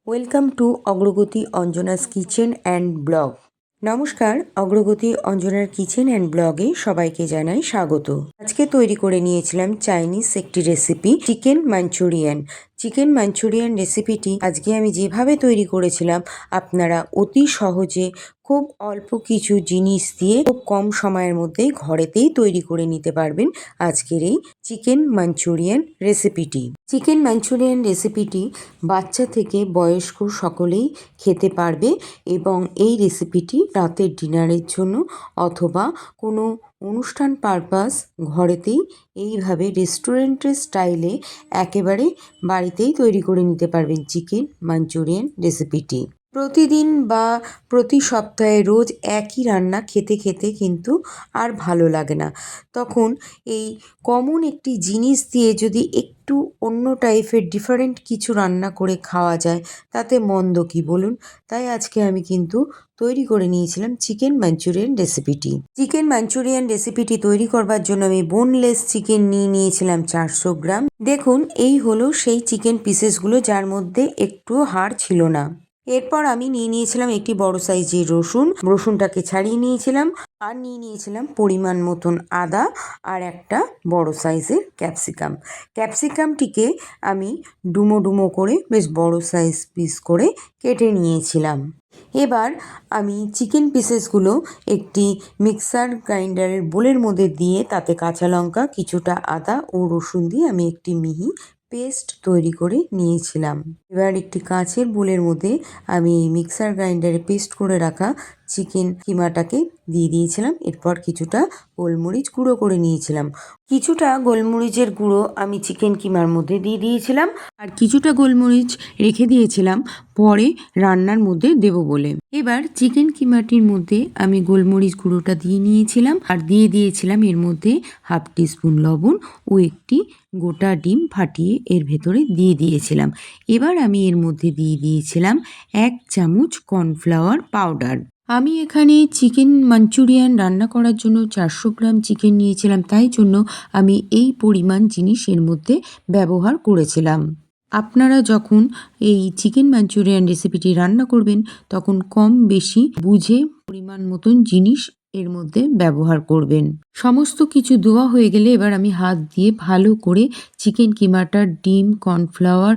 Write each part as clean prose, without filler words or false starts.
Welcome to অগ্রগতি Anjana's kitchen and blog. নমস্কার, অগ্রগতি অঞ্জনার কিচেন অ্যান্ড ব্লগে সবাইকে জানাই স্বাগত। আজকে তৈরি করে নিয়েছিলাম চাইনিজ একটি recipe, chicken Manchurian. Chicken Manchurian রেসিপিটি আজকে আমি যেভাবে তৈরি করেছিলাম, আপনারা অতি সহজে খুব অল্প কিছু জিনিস দিয়ে খুব কম সময়ের মধ্যেই ঘরেতেই তৈরি করে নিতে পারবেন আজকের এই চিকেন মাঞ্চুরিয়ান রেসিপিটি। চিকেন মাঞ্চুরিয়ান রেসিপিটি বাচ্চা থেকে বয়স্ক সকলেই খেতে পারবে এবং এই রেসিপিটি রাতের ডিনারের জন্য অথবা কোনো অনুষ্ঠান পারপাস ঘরেতেই এইভাবে রেস্টুরেন্টের স্টাইলে একেবারে বাড়িতেই তৈরি করে নিতে পারবেন চিকেন মাঞ্চুরিয়ান রেসিপিটি। প্রতিদিন বা প্রতি সপ্তাহে রোজ একই রান্না খেতে খেতে কিন্তু আর ভালো লাগে না। তখন এই কমন একটি জিনিস দিয়ে যদি একটু অন্য টাইপের ডিফারেন্ট কিছু রান্না করে খাওয়া যায়, তাতে মন্দ কি বলুন? তাই আজকে আমি কিন্তু তৈরি করে নিয়েছিলাম চিকেন মাঞ্চুরিয়ান রেসিপিটি। চিকেন মাঞ্চুরিয়ান রেসিপিটি তৈরি করবার জন্য আমি বোনলেস চিকেন নিয়েছিলাম 400 গ্রাম। দেখুন, এই হলো সেই চিকেন পিসেসগুলো যার মধ্যে একটু হাড় ছিল না। এরপর আমি নিয়েছিলাম একটি বড় সাইজের রসুনটাকে ছাড়িয়ে নিয়েছিলাম, আর নিয়েছিলাম পরিমাণ মতন আদা আর একটা বড় সাইজের ক্যাপসিকামটিকে আমি ডুমো করে বেশ বড় সাইজ পিস করে কেটে নিয়েছিলাম। এবার আমি চিকেন পিসেসগুলো একটি মিক্সার গ্রাইন্ডারের বোলের মধ্যে দিয়ে তাতে কাঁচা লঙ্কা, কিছুটা আদা ও রসুন দিয়ে আমি একটি মিহি পেস্ট তৈরি করে নিয়েছিলাম। এবার একটি কাঁচের বোলের মধ্যে আমি এই মিক্সার গ্রাইন্ডারে পেস্ট করে রাখা চিকেন কিমাটাকে দিয়ে দিয়েছিলাম। এরপর কিছুটা গোলমরিচ গুঁড়ো করে নিয়েছিলাম। কিছুটা গোলমরিচের গুঁড়ো আমি চিকেন কিমার মধ্যে দিয়ে দিয়েছিলাম, আর কিছুটা গোলমরিচ রেখে দিয়েছিলাম পরে রান্নার মধ্যে দেব বলে। এবার চিকেন কিমাটির মধ্যে আমি গোলমরিচ গুঁড়োটা দিয়ে নিয়েছিলাম, আর দিয়ে দিয়েছিলাম এর মধ্যে হাফ টিস্পুন লবণ ও একটি গোটা ডিম ফাটিয়ে এর ভেতরে দিয়ে দিয়েছিলাম। এবার আমি এর মধ্যে দিয়ে দিয়েছিলাম 1 চামচ কর্নফ্লাওয়ার পাউডার। আমি এখানে চিকেন মাঞ্চুরিয়ান রান্না করার জন্য 400 গ্রাম চিকেন নিয়েছিলাম, তাই জন্য আমি এই পরিমাণ জিনিস এর মধ্যে ব্যবহার করেছিলাম। আপনারা যখন এই চিকেন মাঞ্চুরিয়ান রেসিপিটি রান্না করবেন তখন কম বেশি বুঝে পরিমাণ মতন জিনিস এর মধ্যে ব্যবহার করবেন। সমস্ত কিছু দেওয়া হয়ে গেলে এবার আমি হাত দিয়ে ভালো করে চিকেন কিমাটা ডিম, কর্নফ্লাওয়ার,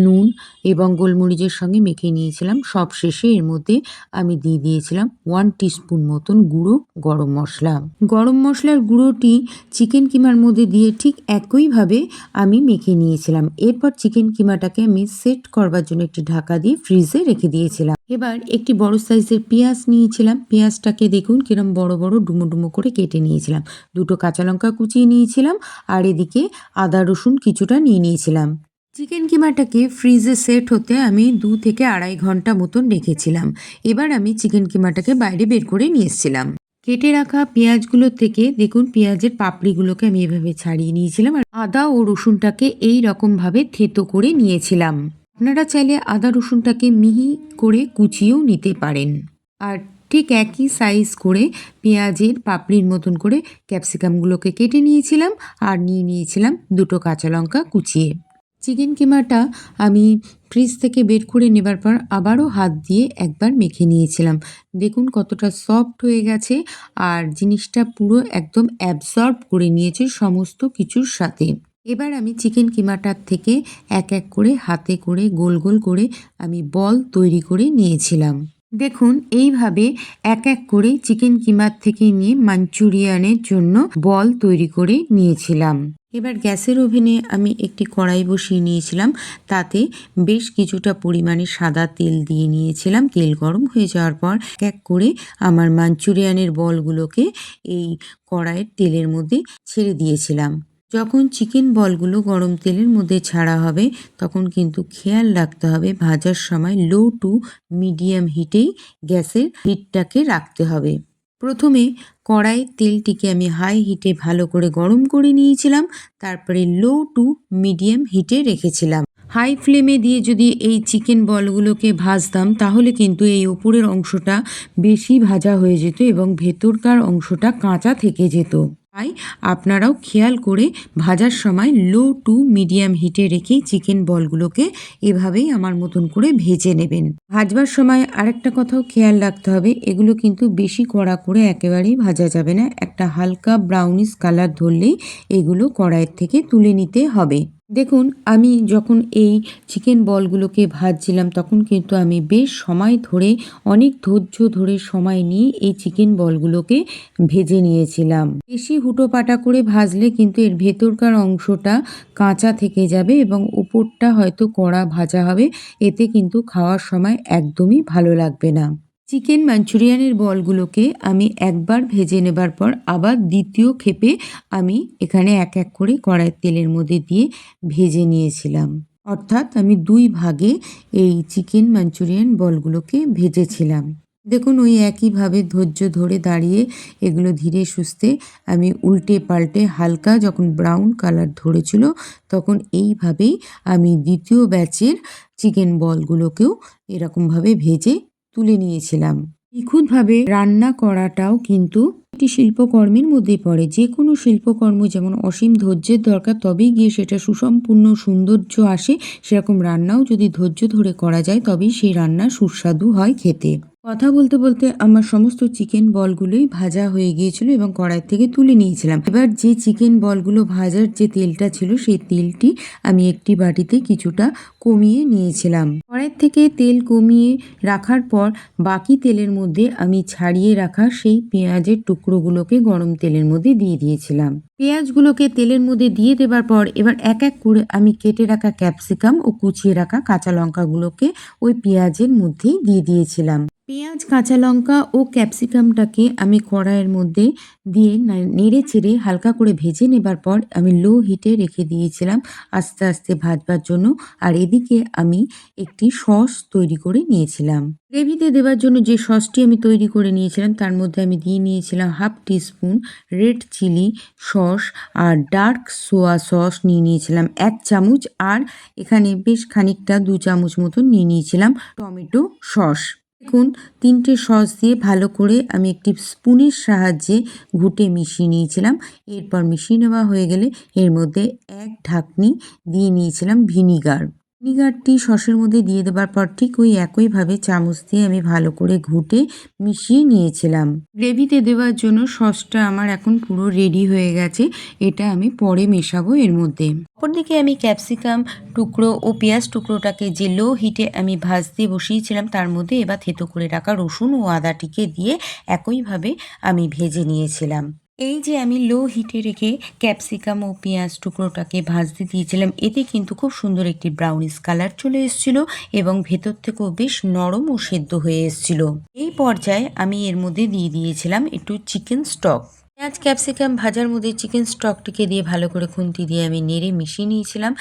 নুন এবং গোলমরিচের সঙ্গে মেখে নিয়েছিলাম। সব শেষে এর মধ্যে আমি দিয়ে দিয়েছিলাম 1 টিস্পুন মতন গুঁড়ো গরম মশলা। গরম মশলার গুঁড়োটি চিকেন কিমার মধ্যে দিয়ে ঠিক একইভাবে আমি মেখে নিয়েছিলাম। এরপর চিকেন কিমাটাকে আমি সেট করবার জন্য একটি ঢাকা দিয়ে ফ্রিজে রেখে দিয়েছিলাম। এবার একটি বড় সাইজের পেঁয়াজ নিয়েছিলাম। পেঁয়াজটাকে দেখুন কিরম বড় বড় ডুমো করে কেটে নিয়েছিলাম। 2টো কাঁচা লঙ্কা কুচিয়ে নিয়েছিলাম, আর এদিকে আদা রসুন কিছুটা নিয়েছিলাম। চিকেন কিমাটাকে ফ্রিজে সেট হতে আমি 2 থেকে 2.5 ঘন্টা মতন রেখেছিলাম। এবার আমি চিকেন কিমাটাকে বাইরে বের করে নিয়ে এসেছিলাম। কেটে রাখা পেঁয়াজগুলোর থেকে দেখুন পেঁয়াজের পাপড়িগুলোকে আমি এভাবে ছাড়িয়ে নিয়েছিলাম, আর আদা ও রসুনটাকে এই রকমভাবে থেতো করে নিয়েছিলাম। আপনারা চাইলে আদা রসুনটাকে মিহি করে কুচিয়েও নিতে পারেন। আর ঠিক একই সাইজ করে পেঁয়াজের পাপড়ির মতন করে ক্যাপসিকামগুলোকে কেটে নিয়েছিলাম, আর নিয়েছিলাম 2টো কাঁচা লঙ্কা কুচিয়ে। চিকেন কিমাটা আমি ফ্রিজ থেকে বের করে নেবার পর আবারও হাত দিয়ে একবার মেখে নিয়েছিলাম। দেখুন কতটা সফট হয়ে গেছে, আর জিনিসটা পুরো একদম অ্যাবসর্ব করে নিয়েছে সমস্ত কিছুর সাথে। এবার আমি চিকেন কিমাটার থেকে এক করে হাতে করে গোল করে আমি বল তৈরি করে নিয়েছিলাম। দেখুন এইভাবে এক করে চিকেন কিমার থেকে নিয়ে মাঞ্চুরিয়ানের জন্য বল তৈরি করে নিয়েছিলাম। এবার গ্যাসের ওভেনে আমি একটি কড়াই বসিয়ে নিয়েছিলাম, তাতে বেশ কিছুটা পরিমাণে সাদা তেল দিয়ে নিয়েছিলাম। তেল গরম হয়ে যাওয়ার পর এক করে আমার মাঞ্চুরিয়ানের বলগুলোকে এই কড়াইয়ের তেলের মধ্যে ছেড়ে দিয়েছিলাম। যখন চিকেন বলগুলো গরম তেলের মধ্যে ছাড়া হবে তখন কিন্তু খেয়াল রাখতে হবে ভাজার সময় লো টু মিডিয়াম হিটেই গ্যাসের হিটটাকে রাখতে হবে। প্রথমে কড়াইয়ের তেলটিকে আমি হাই হিটে ভালো করে গরম করে নিয়েছিলাম, তারপরে লো টু মিডিয়াম হিটে রেখেছিলাম। হাই ফ্লেমে দিয়ে যদি এই চিকেন বলগুলোকে ভাজতাম তাহলে কিন্তু এই ওপরের অংশটা বেশি ভাজা হয়ে যেত এবং ভেতরকার অংশটা কাঁচা থেকে যেত। তাই আপনারাও খেয়াল করে ভাজার সময় লো টু মিডিয়াম হিটে রেখেই চিকেন বলগুলোকে এভাবেই আমার মতন করে ভেজে নেবেন। ভাজবার সময় আরেকটা কথাও খেয়াল রাখতে হবে, এগুলো কিন্তু বেশি কড়া করে একেবারেই ভাজা যাবে না। একটা হালকা ব্রাউনিশ কালার ধরলেই এগুলো কড়াইয়ের থেকে তুলে নিতে হবে। দেখুন, আমি যখন এই চিকেন বলগুলোকে ভাজছিলাম তখন কিন্তু আমি বেশ সময় ধরে, অনেক ধৈর্য ধরে সময় নিয়ে এই চিকেন বলগুলোকে ভেজে নিয়েছিলাম। বেশি হুটোপাটা করে ভাজলে কিন্তু এর ভেতরকার অংশটা কাঁচা থেকে যাবে এবং উপরটা হয়তো কড়া ভাজা হবে, এতে কিন্তু খাওয়ার সময় একদমই ভালো লাগবে না। চিকেন মাঞ্চুরিয়ানের বলগুলোকে আমি একবার ভেজে নেবার পর আবার দ্বিতীয় ক্ষেপে আমি এখানে এক এক করে কড়াইয়ের তেলের মধ্যে দিয়ে ভেজে নিয়েছিলাম। অর্থাৎ আমি ২ ভাগে এই চিকেন মাঞ্চুরিয়ান বলগুলোকে ভেজেছিলাম। দেখুন, ওই একইভাবে ধৈর্য ধরে দাঁড়িয়ে এগুলো ধীরে সুস্থে আমি উল্টে পাল্টে হালকা যখন ব্রাউন কালার ধরেছিল তখন এইভাবেই আমি দ্বিতীয় ব্যাচের চিকেন বলগুলোকেও এরকমভাবে ভেজে তুলে নিয়েছিলাম। নিখুঁতভাবে রান্না করাটাও কিন্তু একটি শিল্পকর্মের মধ্যেই পড়ে। যে কোনো শিল্পকর্ম যেমন অসীম ধৈর্যের দরকার, তবেই গিয়ে সেটা সুসম্পূর্ণ সৌন্দর্য আসে, সেরকম রান্নাও যদি ধৈর্য ধরে করা যায় তবেই সেই রান্না সুস্বাদু হয় খেতে। কথা বলতে বলতে আমার সমস্ত চিকেন বলগুলোই ভাজা হয়ে গিয়েছিল এবং কড়াই থেকে তুলে নিয়েছিলাম। এবার যে চিকেন বলগুলো ভাজার যে তেলটা ছিল সেই তেলটি আমি একটি বাটিতে কিছুটা কমিয়ে নিয়েছিলাম। কড়াই থেকে তেল কমিয়ে রাখার পর বাকি তেলের মধ্যে আমি ছাড়িয়ে রাখা সেই পেঁয়াজের টুকরোগুলোকে গরম তেলের মধ্যে দিয়ে দিয়েছিলাম। পেঁয়াজগুলোকে তেলের মধ্যে দিয়ে দেবার পর এবার এক এক করে আমি কেটে রাখা ক্যাপসিকাম ও কুচিয়ে রাখা কাঁচা লঙ্কাগুলোকে ওই পেঁয়াজের মধ্যেই দিয়ে দিয়েছিলাম। পেঁয়াজ, কাঁচা লঙ্কা ও ক্যাপসিকামটাকে আমি কড়াইয়ের মধ্যে দিয়ে নেড়ে চেড়ে হালকা করে ভেজে নেবার পর আমি লো হিটে রেখে দিয়েছিলাম আস্তে আস্তে ভাজবার জন্য। আর এদিকে আমি একটি সস তৈরি করে নিয়েছিলাম। গ্রেভিতে দেবার জন্য যে সসটি আমি তৈরি করে নিয়েছিলাম তার মধ্যে আমি দিয়ে নিয়েছিলাম 1/2 টিস্পুন রেড চিলি সস আর ডার্ক সোয়া সস নিয়ে নিয়েছিলাম 1 চামচ, আর এখানে বেশ খানিকটা 2 চামচ মতন নিয়ে নিয়েছিলাম টমেটো সস। দেখুন, 3টে সস দিয়ে ভালো করে আমি একটি স্পুনের সাহায্যে ঘুটে মিশিয়ে নিয়েছিলাম। এরপর মিশিয়ে নেওয়া হয়ে গেলে এর মধ্যে 1 ঢাকনি দিয়ে নিয়েছিলাম ভিনিগার। ভিনিগারটি সসের মধ্যে দিয়ে দেবার পর ঠিক ওই একইভাবে চামচ দিয়ে আমি ভালো করে ঘুটে মিশিয়ে নিয়েছিলাম। গ্রেভিতে দেওয়ার জন্য সসটা আমার এখন পুরো রেডি হয়ে গেছে, এটা আমি পরে মেশাবো এর মধ্যে। অপরদিকে আমি ক্যাপসিকাম টুকরো ও পেঁয়াজ টুকরোটাকে যে লো হিটে আমি ভাজতে বসিয়েছিলাম তার মধ্যে এবার থেতো করে রাখা রসুন ও আদাটিকে দিয়ে একইভাবে আমি ভেজে নিয়েছিলাম। এই যে আমি লো হিটে রেখে ক্যাপসিকাম ও পেঁয়াজ টুকরোটাকে ভাজতে দিয়েছিলাম, এতে কিন্তু খুব সুন্দর একটি ব্রাউনিশ কালার চলে এসেছিল এবং ভেতর থেকেও বেশ নরম ও সেদ্ধ হয়ে এসেছিল। এই পর্যায়ে আমি এর মধ্যে দিয়ে দিয়েছিলাম একটু চিকেন স্টক। পেঁয়াজ ক্যাপসিকাম ভাজার মধ্যে চিকেন স্টকটিকে দিয়ে ভালো করে খুন্তি দিয়ে আমি নেড়ে মিশিয়ে নিয়েছিলাম।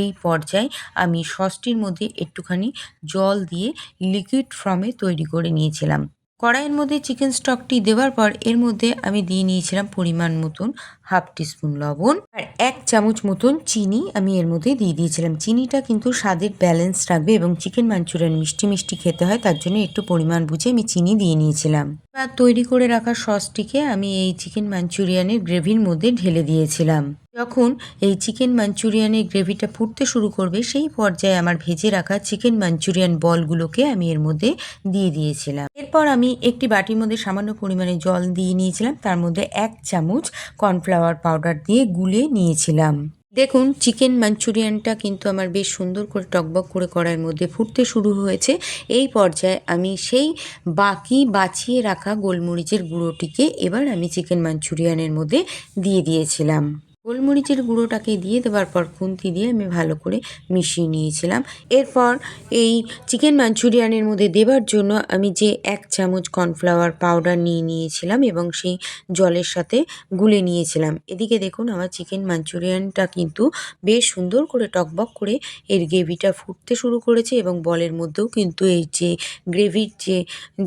এই পর্যায়ে আমি সসটির মধ্যে একটুখানি জল দিয়ে লিকুইড ফর্মে তৈরি করে নিয়েছিলাম। কড়াইয়ের মধ্যে চিকেন স্টকটি দেওয়ার পর এর মধ্যে আমি দিয়ে নিয়েছিলাম পরিমাণ মতন 1/2 টিস্পুন লবণ আর 1 চামচ মতন চিনি আমি এর মধ্যে দিয়ে দিয়েছিলাম। চিনিটা কিন্তু স্বাদের ব্যালেন্স রাখবে এবং চিকেন মাঞ্চুরিয়ান মিষ্টি মিষ্টি খেতে হয়, তার জন্য একটু পরিমাণ বুঝে আমি চিনি দিয়ে নিয়েছিলাম। এবার তৈরি করে রাখা সসটিকে আমি এই চিকেন মাঞ্চুরিয়ানের গ্রেভির মধ্যে ঢেলে দিয়েছিলাম। যখন এই চিকেন মাঞ্চুরিয়ানের গ্রেভিটা ফুটতে শুরু করবে সেই পর্যায়ে আমার ভেজে রাখা চিকেন মাঞ্চুরিয়ান বলগুলোকে আমি এর মধ্যে দিয়ে দিয়েছিলাম। এরপর আমি একটি বাটির মধ্যে সামান্য পরিমাণে জল দিয়ে নিয়েছিলাম, তার মধ্যে 1 চামচ কর্নফ্লাওয়ার পাউডার দিয়ে গুলে নিয়েছিলাম। দেখুন, চিকেন মাঞ্চুরিয়ানটা কিন্তু আমার বেশ সুন্দর করে টকবক করে কড়াইয়ের মধ্যে ফুটতে শুরু হয়েছে। এই পর্যায়ে আমি সেই বাকি বাছিয়ে রাখা গোলমরিচের গুঁড়োটিকে এবার আমি চিকেন মাঞ্চুরিয়ানের মধ্যে দিয়ে দিয়েছিলাম। গোলমরিচের গুঁড়োটাকে দিয়ে দেওয়ার পর খুন্তি দিয়ে আমি ভালো করে মিশিয়ে নিয়েছিলাম। এরপর এই চিকেন মাঞ্চুরিয়ানের মধ্যে দেবার জন্য আমি যে 1 চামচ কর্নফ্লাওয়ার পাউডার নিয়ে নিয়েছিলাম এবং সেই জলের সাথে গুলে নিয়েছিলাম। এদিকে দেখুন, আমার চিকেন মাঞ্চুরিয়ানটা কিন্তু বেশ সুন্দর করে টকবক করে এর গ্রেভিটা ফুটতে শুরু করেছে এবং বলের মধ্যেও কিন্তু এই যে গ্রেভির যে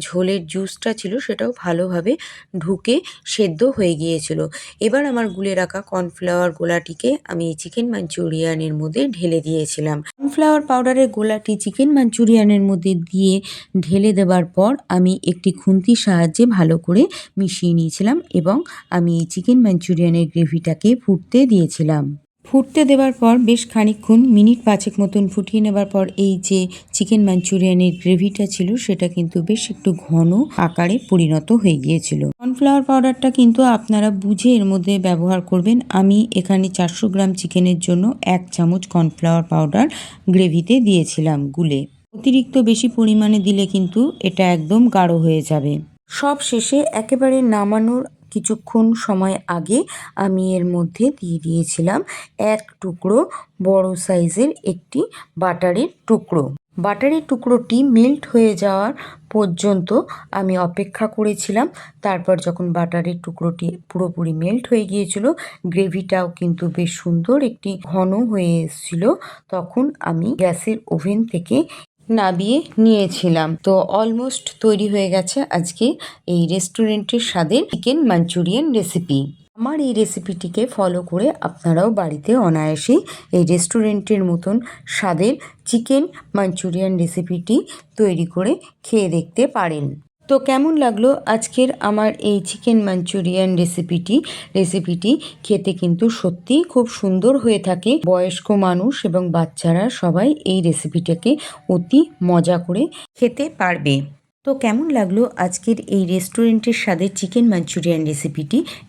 ঝোলের জুসটা ছিল সেটাও ভালোভাবে ঢুকে সেদ্ধ হয়ে গিয়েছিল। এবার আমার গুলে রাখা কর্নফ্লাওয়ার কর্নফ্লাওয়ার গোলাটিকে আমি এই চিকেন মাঞ্চুরিয়ানের মধ্যে ঢেলে দিয়েছিলাম। কর্নফ্লাওয়ার পাউডারের গোলাটি চিকেন মাঞ্চুরিয়ানের মধ্যে দিয়ে ঢেলে দেওয়ার পর আমি একটি খুন্তির সাহায্যে ভালো করে মিশিয়ে নিয়েছিলাম এবং আমি এই চিকেন মাঞ্চুরিয়ানের গ্রেভিটাকে ফুটতে দিয়েছিলাম। ফুটতে দেওয়ার পর বেশ খানিকক্ষণ মিনিট 5 মতন ফুটিয়ে নেবার পর এই যে চিকেন মাঞ্চুরিয়ানের গ্রেভিটা ছিল সেটা কিন্তু বেশ একটু ঘন আকারে পরিণত হয়ে গিয়েছিল। কর্নফ্লাওয়ার পাউডারটা কিন্তু আপনারা বুঝে এর মধ্যে ব্যবহার করবেন। আমি এখানে 400 গ্রাম চিকেনের জন্য 1 চামচ কর্নফ্লাওয়ার পাউডার গ্রেভিতে দিয়েছিলাম গুলে। অতিরিক্ত বেশি পরিমাণে দিলে কিন্তু এটা একদম গাঢ় হয়ে যাবে। সব শেষে একেবারে নামানোর কিছুক্ষণ সময় আগে আমি এর মধ্যে দিয়ে দিয়েছিলাম 1 টুকরো বড় সাইজের একটি বাটারের টুকরো। বাটারের টুকরোটি মেল্ট হয়ে যাওয়ার পর্যন্ত আমি অপেক্ষা করেছিলাম। তারপর যখন বাটারের টুকরোটি পুরোপুরি মেল্ট হয়ে গিয়েছিল, গ্রেভিটাও কিন্তু বেশ সুন্দর একটি ঘন হয়ে এসেছিল, তখন আমি গ্যাসের ওভেন থেকে নামিয়ে নিয়েছিলাম। তো অলমোস্ট তৈরি হয়ে গেছে আজকে এই রেস্টুরেন্টের স্বাদের চিকেন মাঞ্চুরিয়ান রেসিপি। আমার এই রেসিপিটিকে ফলো করে আপনারাও বাড়িতে অনায়াসেই এই রেস্টুরেন্টের মতন স্বাদের চিকেন মাঞ্চুরিয়ান রেসিপিটি তৈরি করে খেয়ে দেখতে পারেন। তো কেমন লাগলো আজকের আমার এই চিকেন মাঞ্চুরিয়ান রেসিপিটি খেতে কিন্তু সত্যিই খুব সুন্দর হয়ে থাকে। বয়স্ক মানুষ এবং বাচ্চারা সবাই এই রেসিপিটাকে অতি মজা করে খেতে পারবে। তো কেমন লাগলো আজকের এই রেস্টুরেন্টের স্বাদের চিকেন মাঞ্চুরিয়ান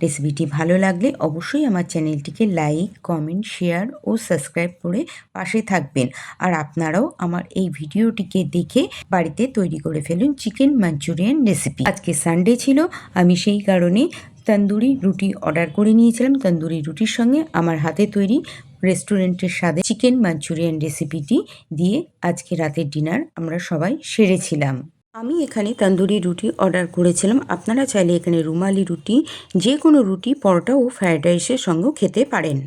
রেসিপিটি ভালো লাগলে অবশ্যই আমার চ্যানেলটিকে লাইক, কমেন্ট, শেয়ার ও সাবস্ক্রাইব করে পাশে থাকবেন। আর আপনারাও আমার এই ভিডিওটিকে দেখে বাড়িতে তৈরি করে ফেলুন চিকেন মাঞ্চুরিয়ান রেসিপি। আজকে সানডে ছিল, আমি সেই কারণে তন্দুরি রুটি অর্ডার করে নিয়েছিলাম। তন্দুরি রুটির সঙ্গে আমার হাতে তৈরি রেস্টুরেন্টের স্বাদে চিকেন মাঞ্চুরিয়ান রেসিপিটি দিয়ে আজকে রাতের ডিনার আমরা সবাই সেরেছিলাম। আমি এখানে তন্দুরি রুটি অর্ডার করেছিলাম। আপনারা চাইলে এখানে রুমালি রুটি, যে কোনো রুটি, পরোটা ও ফ্রায়েড রাইসের সঙ্গেও খেতে পারেন।